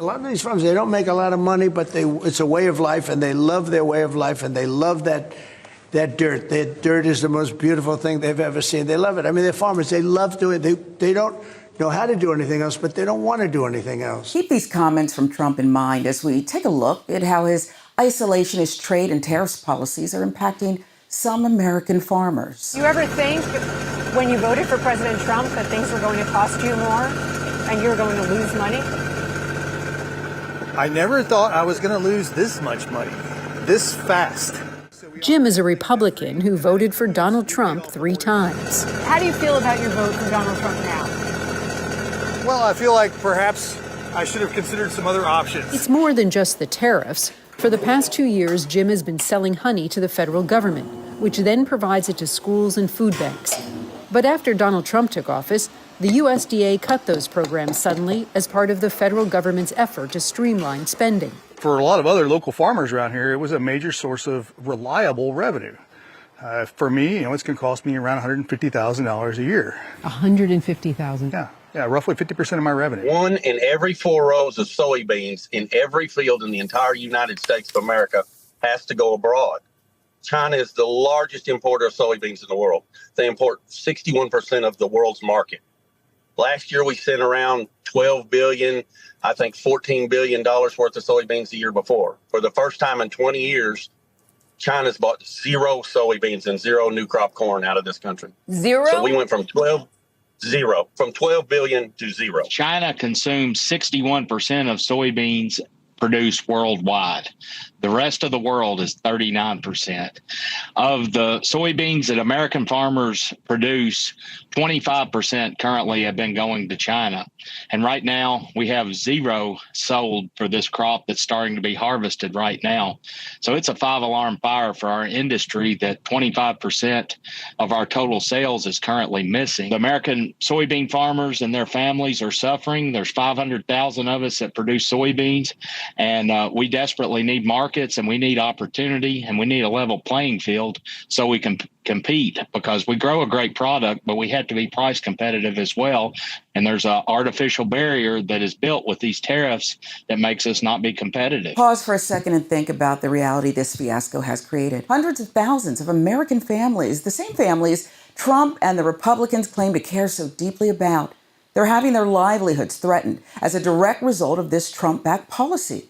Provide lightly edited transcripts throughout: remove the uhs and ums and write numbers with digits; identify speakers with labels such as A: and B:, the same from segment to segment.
A: A lot of these farms, they don't make a lot of money, but it's a way of life, and they love their way of life, and they love that dirt. That dirt is the most beautiful thing they've ever seen. They love it. I mean, they're farmers. They love doing it. They don't know how to do anything else, but they don't want to do anything else.
B: Keep these comments from Trump in mind as we take a look at how his isolationist trade and tariffs policies are impacting some American farmers.
C: You ever think when you voted for President Trump that things were going to cost you more and you were going to lose money?
D: I never thought I was going to lose this much money, this fast.
E: Jim is a Republican who voted for Donald Trump 3 times.
C: How do you feel about your vote for Donald Trump now?
D: Well, I feel like perhaps I should have considered some other options.
E: It's more than just the tariffs. For the past 2 years, Jim has been selling honey to the federal government, which then provides it to schools and food banks. But after Donald Trump took office, the USDA cut those programs suddenly as part of the federal government's effort to streamline spending.
D: For a lot of other local farmers around here, it was a major source of reliable revenue. For me, it's going to cost me around $150,000 a year.
E: $150,000.
D: Yeah, roughly 50% of my revenue.
F: 1 in every 4 rows of soybeans in every field in the entire United States of America has to go abroad. China is the largest importer of soybeans in the world. They import 61% of the world's market. Last year, we sent around $12 billion, I think $14 billion worth of soybeans the year before. For the first time in 20 years, China's bought 0 soybeans and 0 new crop corn out of this country.
C: 0?
F: So we went from 12 billion to 0.
G: China consumes 61% of soybeans produced worldwide. The rest of the world is 39%. Of the soybeans that American farmers produce, 25% currently have been going to China. And right now, we have 0 sold for this crop that's starting to be harvested right now. So it's a 5-alarm fire for our industry that 25% of our total sales is currently missing. The American soybean farmers and their families are suffering. There's 500,000 of us that produce soybeans, and we desperately need markets, and we need opportunity, and we need a level playing field so we can compete, because we grow a great product, but we have to be price competitive as well. And there's an artificial barrier that is built with these tariffs that makes us not be competitive.
B: Pause for a second and think about the reality this fiasco has created. Hundreds of thousands of American families, the same families Trump and the Republicans claim to care so deeply about, they're having their livelihoods threatened as a direct result of this Trump-backed policy.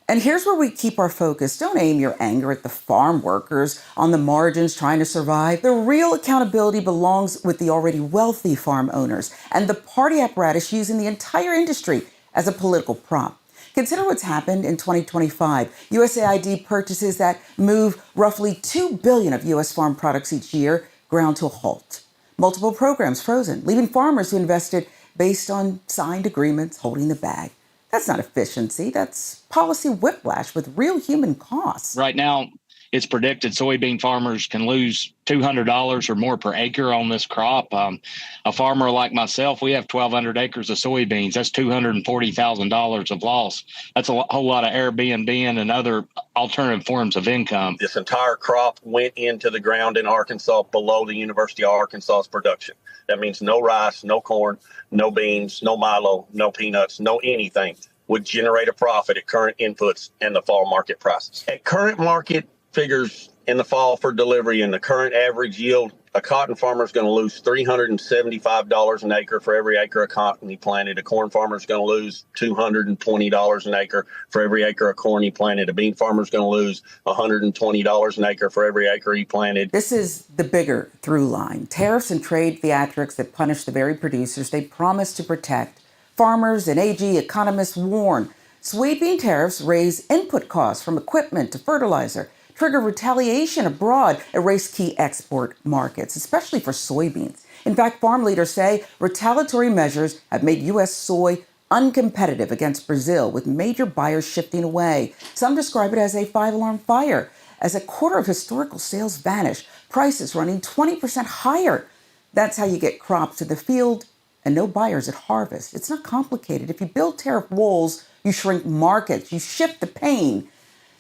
B: And here's where we keep our focus. Don't aim your anger at the farm workers on the margins trying to survive. The real accountability belongs with the already wealthy farm owners and the party apparatus using the entire industry as a political prop. Consider what's happened in 2025. USAID purchases that move roughly $2 billion of U.S. farm products each year ground to a halt. Multiple programs frozen, leaving farmers who invested based on signed agreements holding the bag. That's not efficiency. That's policy whiplash with real human costs.
G: Right now, it's predicted soybean farmers can lose $200 or more per acre on this crop. A farmer like myself, we have 1,200 acres of soybeans. That's $240,000 of loss. That's a whole lot of Airbnb and other alternative forms of income.
F: This entire crop went into the ground in Arkansas below the University of Arkansas's production. That means no rice, no corn, no beans, no milo, no peanuts, no anything would generate a profit at current inputs and the fall market prices. At current market figures in the fall for delivery and the current average yield, a cotton farmer is going to lose $375 an acre for every acre of cotton he planted. A corn farmer is going to lose $220 an acre for every acre of corn he planted. A bean farmer is going to lose $120 an acre for every acre he planted.
B: This is the bigger through line. Tariffs and trade theatrics that punish the very producers they promise to protect. Farmers and AG economists warn soybean tariffs raise input costs from equipment to fertilizer, trigger retaliation abroad, erase key export markets, especially for soybeans. In fact, farm leaders say retaliatory measures have made U.S. soy uncompetitive against Brazil, with major buyers shifting away. Some describe it as a 5-alarm fire, as a quarter of historical sales vanish, prices running 20% higher. That's how you get crops to the field and no buyers at harvest. It's not complicated. If you build tariff walls, you shrink markets, you shift the pain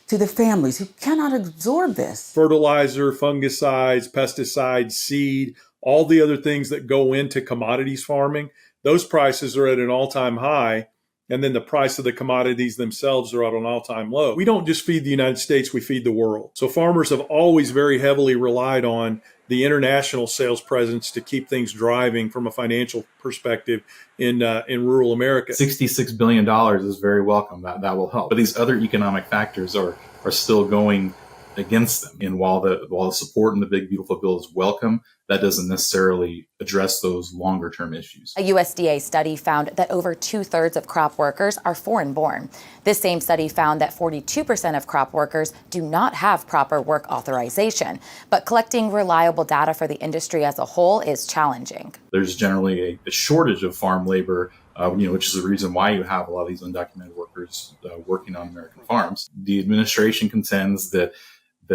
B: to the families who cannot absorb this.
H: Fertilizer, fungicides, pesticides, seed, all the other things that go into commodities farming, those prices are at an all-time high. and then the price of the commodities themselves are at an all-time low. We don't just feed the United States, we feed the world. So farmers have always very heavily relied on the international sales presence to keep things driving from a financial perspective in rural America.
I: $66 billion is very welcome. That will help. But these other economic factors are still going against them. And while the support in the Big Beautiful Bill is welcome, that doesn't necessarily address those longer term issues.
J: A USDA study found that over 2/3 of crop workers are foreign born. This same study found that 42% of crop workers do not have proper work authorization. But collecting reliable data for the industry as a whole is challenging.
I: There's generally a shortage of farm labor, which is the reason why you have a lot of these undocumented workers working on American farms. The administration contends that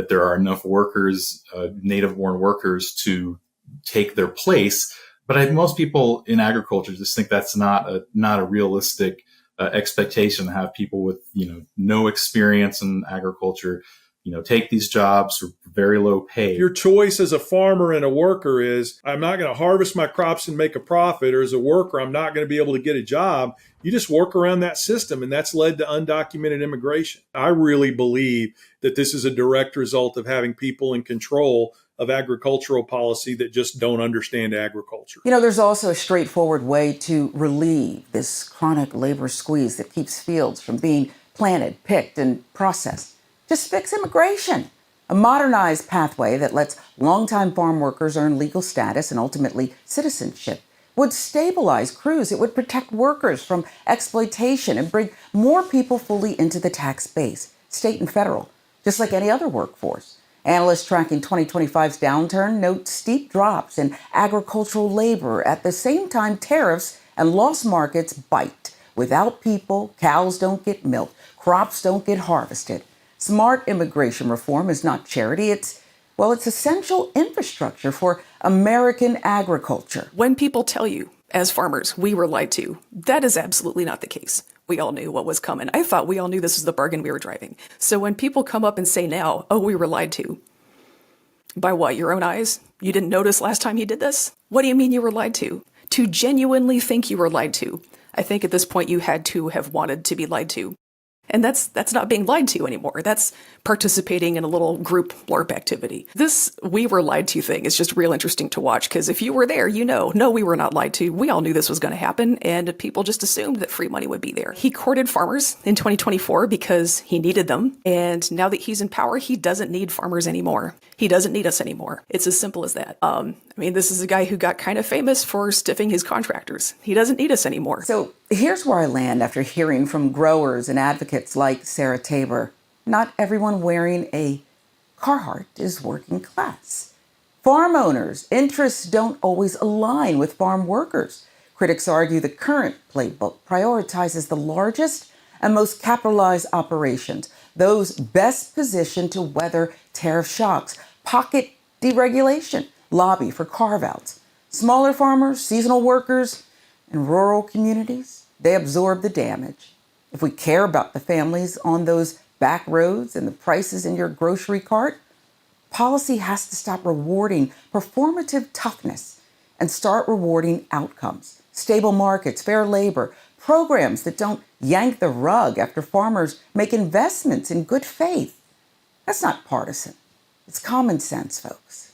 I: there are enough workers, native-born workers, to take their place. But most people in agriculture just think that's not a realistic expectation to have people with no experience in agriculture take these jobs for very low pay.
H: Your choice as a farmer and a worker is, I'm not going to harvest my crops and make a profit, or as a worker, I'm not going to be able to get a job. You just work around that system, and that's led to undocumented immigration. I really believe that this is a direct result of having people in control of agricultural policy that just don't understand agriculture.
B: There's also a straightforward way to relieve this chronic labor squeeze that keeps fields from being planted, picked, and processed. Just fix immigration. A modernized pathway that lets longtime farm workers earn legal status and ultimately citizenship would stabilize crews. It would protect workers from exploitation and bring more people fully into the tax base, state and federal, just like any other workforce. Analysts tracking 2025's downturn note steep drops in agricultural labor. At the same time, tariffs and lost markets bite. Without people, cows don't get milked, crops don't get harvested. Smart immigration reform is not charity. It's essential infrastructure for American agriculture.
K: When people tell you, as farmers, we were lied to, that is absolutely not the case. We all knew what was coming. I thought we all knew this was the bargain we were driving. So when people come up and say now, oh, we were lied to. By what, your own eyes? You didn't notice last time he did this? What do you mean you were lied to? To genuinely think you were lied to. I think at this point you had to have wanted to be lied to. And that's not being lied to anymore. That's participating in a little group LARP activity. This we were lied to thing is just real interesting to watch, because if you were there, no, we were not lied to. We all knew this was going to happen, and people just assumed that free money would be there. He courted farmers in 2024 because he needed them. And now that he's in power, he doesn't need farmers anymore. He doesn't need us anymore. It's as simple as that. This is a guy who got kind of famous for stiffing his contractors. He doesn't need us anymore.
B: So here's where I land after hearing from growers and advocates like Sarah Tabor. Not everyone wearing a Carhartt is working class. Farm owners' interests don't always align with farm workers. Critics argue the current playbook prioritizes the largest and most capitalized operations, those best positioned to weather tariff shocks, pocket deregulation, lobby for carve-outs. Smaller farmers, seasonal workers, and rural communities, they absorb the damage. If we care about the families on those back roads and the prices in your grocery cart, policy has to stop rewarding performative toughness and start rewarding outcomes. Stable markets, fair labor, programs that don't yank the rug after farmers make investments in good faith. That's not partisan. It's common sense, folks.